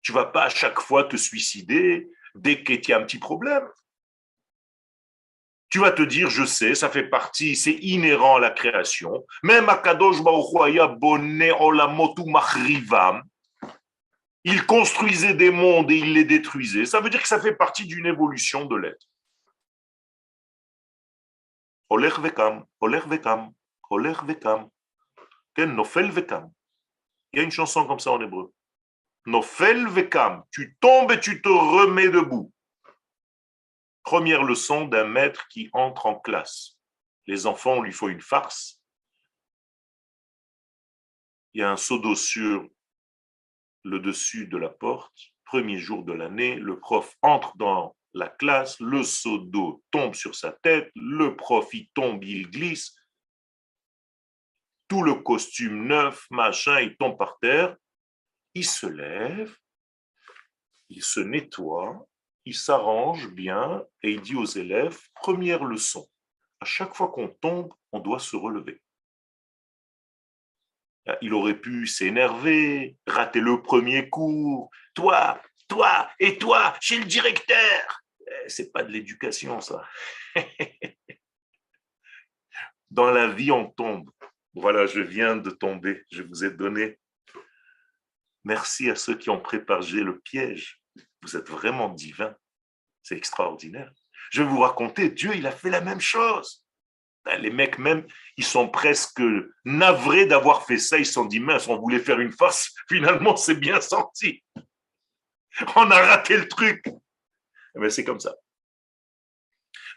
Tu ne vas pas à chaque fois te suicider dès qu'il y a un petit problème. Tu vas te dire, je sais, ça fait partie, c'est inhérent à la création. Même Akadosh Baruch Hu aya boné olamot umachrivam, il construisait des mondes et il les détruisait. Ça veut dire que ça fait partie d'une évolution de l'être. Olech vekam, olech vekam, olech vekam, ken nofel vekam. Il y a une chanson comme ça en hébreu. Nofel vekam, tu tombes et tu te remets debout. Première leçon d'un maître qui entre en classe. Les enfants, il lui faut une farce. Il y a un seau d'eau sur le dessus de la porte. Premier jour de l'année, le prof entre dans la classe, le seau d'eau tombe sur sa tête, le prof il tombe, il glisse. Tout le costume neuf, machin, il tombe par terre. Il se lève, il se nettoie, il s'arrange bien et il dit aux élèves, première leçon, à chaque fois qu'on tombe, on doit se relever. Il aurait pu s'énerver, rater le premier cours, toi et toi, chez le directeur. C'est pas de l'éducation, ça. Dans la vie, on tombe. Voilà, je viens de tomber, je vous ai donné. Merci à ceux qui ont préparé le piège. Vous êtes vraiment divins. C'est extraordinaire. Je vais vous raconter, Dieu, il a fait la même chose. Les mecs même, ils sont presque navrés d'avoir fait ça. Ils se sont dit, mince, on voulait faire une farce. Finalement, c'est bien senti. On a raté le truc. Mais c'est comme ça.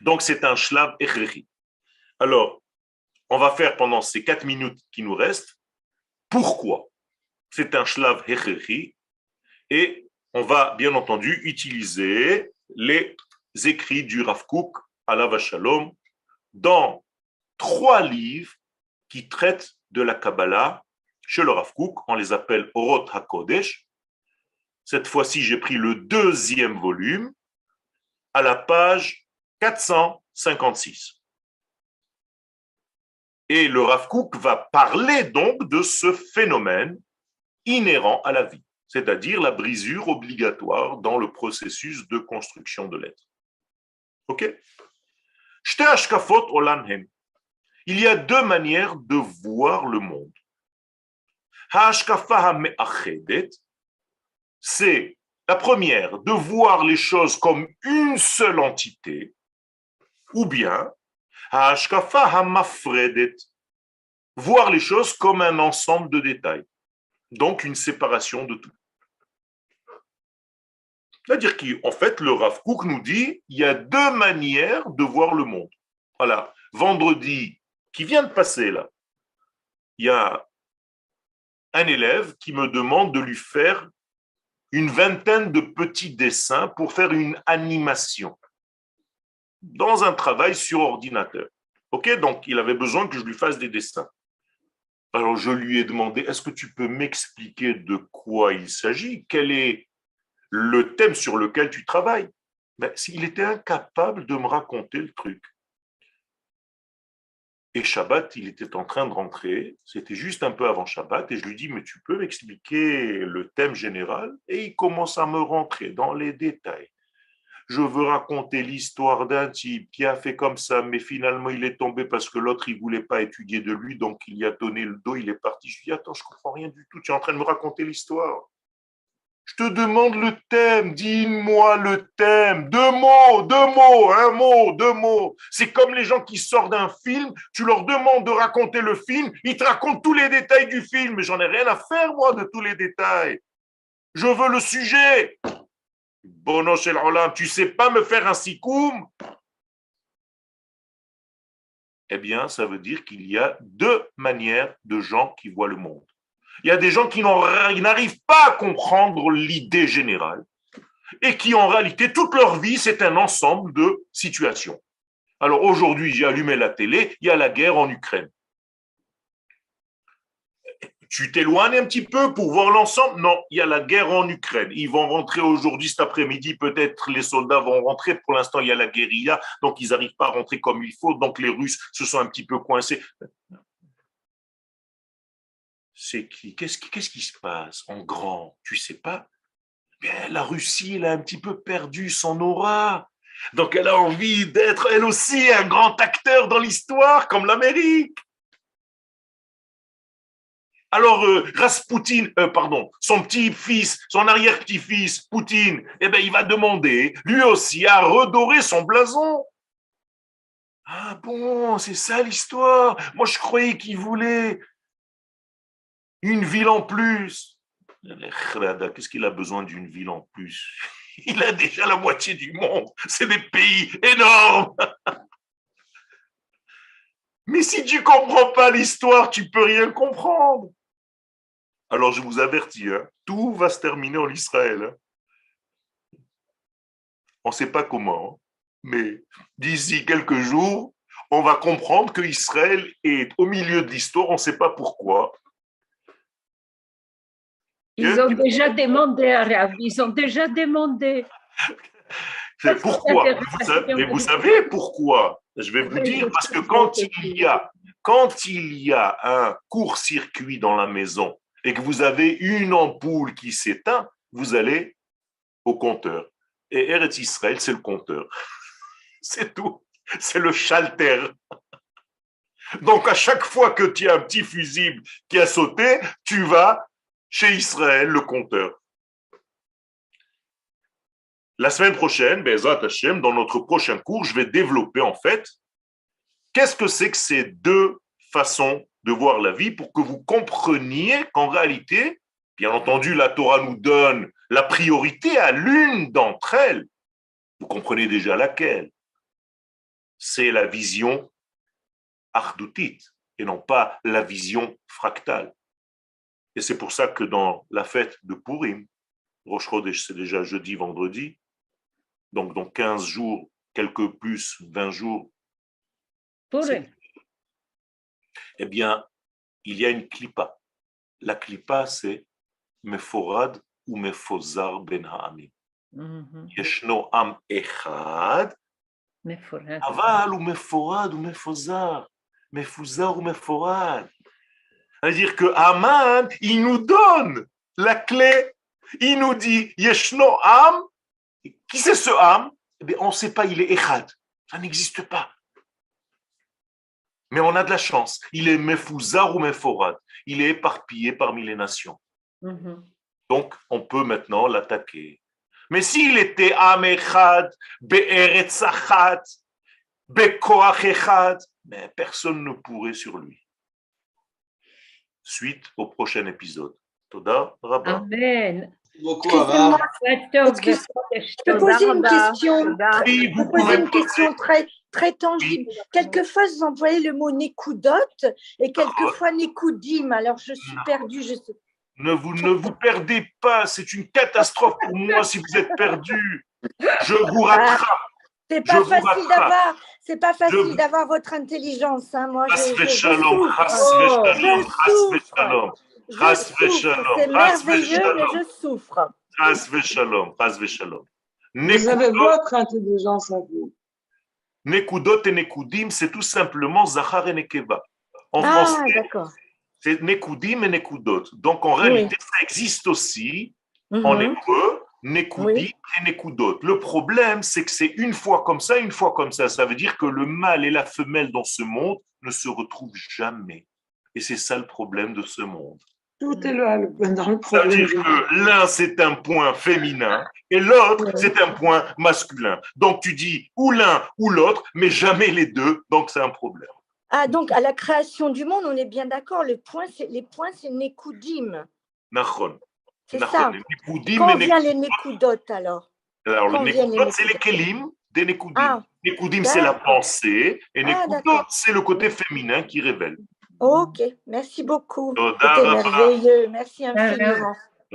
Donc, c'est un shlav echeri. Alors, on va faire pendant ces 4 minutes qui nous restent. Pourquoi? C'est un shlav echeri. Et on va, bien entendu, utiliser les écrits du Rav Kook, alav shalom, dans 3 livres qui traitent de la Kabbalah chez le Rav Kook. On les appelle Orot HaKodesh. Cette fois-ci, j'ai pris le 2e volume à la page 456. Et le Rav Kook va parler donc de ce phénomène inhérent à la vie, c'est-à-dire la brisure obligatoire dans le processus de construction de l'être. Ok? Il y a 2 manières de voir le monde. C'est la première, de voir les choses comme une seule entité, ou bien voir les choses comme un ensemble de détails, donc une séparation de tout. C'est-à-dire qu'en fait, le Rav Kook nous dit il y a 2 manières de voir le monde. Voilà, vendredi qui vient de passer là, il y a un élève qui me demande de lui faire une vingtaine de petits dessins pour faire une animation dans un travail sur ordinateur. Ok, donc il avait besoin que je lui fasse des dessins. Alors je lui ai demandé, est-ce que tu peux m'expliquer de quoi il s'agit? Quel est le thème sur lequel tu travailles? Ben, s'il était incapable de me raconter le truc. Et Shabbat, il était en train de rentrer, c'était juste un peu avant Shabbat, et je lui dis, mais tu peux m'expliquer le thème général? Et il commence à me rentrer dans les détails. Je veux raconter l'histoire d'un type qui a fait comme ça, mais finalement il est tombé parce que l'autre il voulait pas étudier de lui, donc il y a donné le dos, il est parti. Je lui dis, attends, je comprends rien du tout, tu es en train de me raconter l'histoire. Je te demande le thème, dis-moi le thème. Deux mots, un mot, deux mots. C'est comme les gens qui sortent d'un film, tu leur demandes de raconter le film, ils te racontent tous les détails du film, mais j'en ai rien à faire, moi, de tous les détails. Je veux le sujet. Bono shel olam, tu sais pas me faire un sikoum? Eh bien, ça veut dire qu'il y a deux manières de gens qui voient le monde. Il y a des gens qui n'arrivent pas à comprendre l'idée générale et qui, en réalité, toute leur vie, c'est un ensemble de situations. Alors aujourd'hui, j'ai allumé la télé, il y a la guerre en Ukraine. Tu t'éloignes un petit peu pour voir l'ensemble? Non, il y a la guerre en Ukraine. Ils vont rentrer aujourd'hui, cet après-midi, peut-être les soldats vont rentrer. Pour l'instant, il y a la guérilla, donc ils n'arrivent pas à rentrer comme il faut. Donc les Russes se sont un petit peu coincés. Qu'est-ce qui se passe en grand? Tu sais pas? Bien, la Russie, elle a un petit peu perdu son aura. Donc elle a envie d'être, elle aussi, un grand acteur dans l'histoire, comme l'Amérique. Alors, Raspoutine, son petit-fils, son arrière-petit-fils, Poutine, eh ben, il va demander, lui aussi, à redorer son blason. Ah bon, c'est ça l'histoire. Moi, je croyais qu'il voulait une ville en plus. Qu'est-ce qu'il a besoin d'une ville en plus? Il a déjà la moitié du monde. C'est des pays énormes. Mais si tu ne comprends pas l'histoire, tu ne peux rien comprendre. Alors, je vous avertis, tout va se terminer en Israël. On ne sait pas comment, mais d'ici quelques jours, on va comprendre que Israël est au milieu de l'histoire, on ne sait pas pourquoi. Ils ont déjà demandé, Arabe, ils ont déjà demandé. Pourquoi? Mais vous savez pourquoi? Je vais vous dire, parce que quand il y a un court-circuit dans la maison et que vous avez une ampoule qui s'éteint, vous allez au compteur. Et Eretz Israël, c'est le compteur. C'est tout. C'est le shalter. Donc, à chaque fois que tu as un petit fusible qui a sauté, tu vas chez Israël, le compteur. La semaine prochaine, Be'ezrat Hashem, dans notre prochain cours, je vais développer en fait qu'est-ce que c'est que ces deux façons de voir la vie pour que vous compreniez qu'en réalité, bien entendu, la Torah nous donne la priorité à l'une d'entre elles. Vous comprenez déjà laquelle? C'est la vision ardoutique et non pas la vision fractale. Et c'est pour ça que dans la fête de Purim, Rosh Chodesh, c'est déjà jeudi, vendredi, donc dans 15 jours, quelques plus, 20 jours, eh bien, il y a une klippa. La klippa, c'est Meforad ou Mefozar ben ha'amim. Yeshno am echad, aval ou Meforad ou Mefozar. Mefuzar ou Meforad. C'est-à-dire que Aman, il nous donne la clé. Il nous dit, Yeshno am. Qui c'est ce am? Eh bien, on ne sait pas, il est echad. Ça n'existe pas. Mais on a de la chance. Il est Mefuzar ou Meforad. Il est éparpillé parmi les nations. Donc, on peut maintenant l'attaquer. Mais s'il était Am Echad, Be'eretz Achat, Be'koach Echad, mais personne ne pourrait sur lui. Suite au prochain épisode. Toda Rabba. Amen. Excusez-moi, Je peux poser une question. Oui, Je peux poser une question très tangible. Quelquefois, vous employez le mot Nekoudot et quelquefois Nekoudim. Alors, je suis perdue. Ne vous perdez pas, c'est une catastrophe pour moi si vous êtes perdu. Je vous rattrape. C'est pas facile d'avoir votre intelligence. Hein. Moi, je shalom, c'est merveilleux, mais je souffre. Shalom. Vous avez votre intelligence à vous. Nekudot et Nekudim, c'est tout simplement Zachar et Nekeva. En Ah, français, d'accord. c'est Nekudim et Nekudot. Donc en réalité, ça existe aussi en hébreu, Nekudim et Nekudot. Le problème, c'est que c'est une fois comme ça, une fois comme ça. Ça veut dire que le mâle et la femelle dans ce monde ne se retrouvent jamais. Et c'est ça le problème de ce monde. Tout est là dans le Ça veut problème. dire que l'un, c'est un point féminin et l'autre, c'est un point masculin. Donc, tu dis ou l'un ou l'autre, mais jamais les deux. Donc, c'est un problème. Ah, donc à la création du monde, on est bien d'accord, les points, c'est Nekudim. Nachon. C'est ça. Nekudim Quand et vient les Nekudot alors? Alors, Quand le viennent Nekudot, les c'est les Nekudot? Kelim des Nekudim. Ah, Nekudim, c'est la d'accord. pensée et Nekudot, d'accord. c'est le côté féminin qui révèle. Ok, merci beaucoup. Toda C'était Rabba. merveilleux. Merci infiniment.